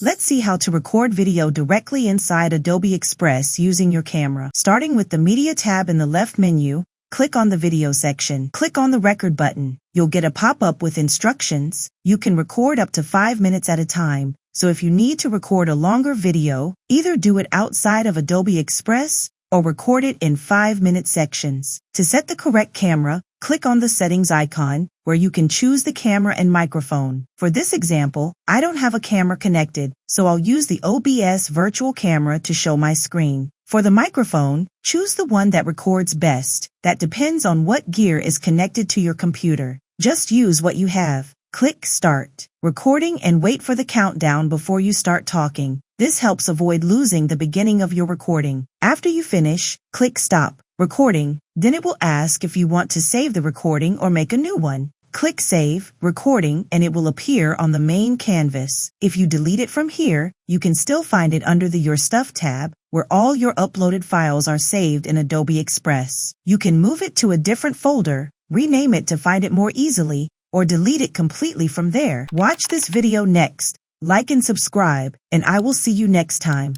Let's see how to record video directly inside Adobe Express using your camera. Starting with the Media tab in the left menu, click on the Video section. Click on the Record button. You'll get a pop-up with instructions. You can record up to 5 minutes at a time, so if you need to record a longer video, either do it outside of Adobe Express or record it in 5-minute sections. To set the correct camera, click on the settings icon where you can choose the camera and microphone. For this example, I don't have a camera connected, so I'll use the OBS virtual camera to show my screen. For the microphone, choose the one that records best. That depends on what gear is connected to your computer. Just use what you have. Click Start Recording and wait for the countdown before you start talking. This helps avoid losing the beginning of your recording. After you finish, click Stop Recording. Then it will ask if you want to save the recording or make a new one. Click Save Recording and it will appear on the main canvas. If you delete it from here, you can still find it under the Your Stuff tab, where all your uploaded files are saved in Adobe Express. You can move it to a different folder, rename it to find it more easily, or delete it completely from there. Watch this video next, like and subscribe, and I will see you next time.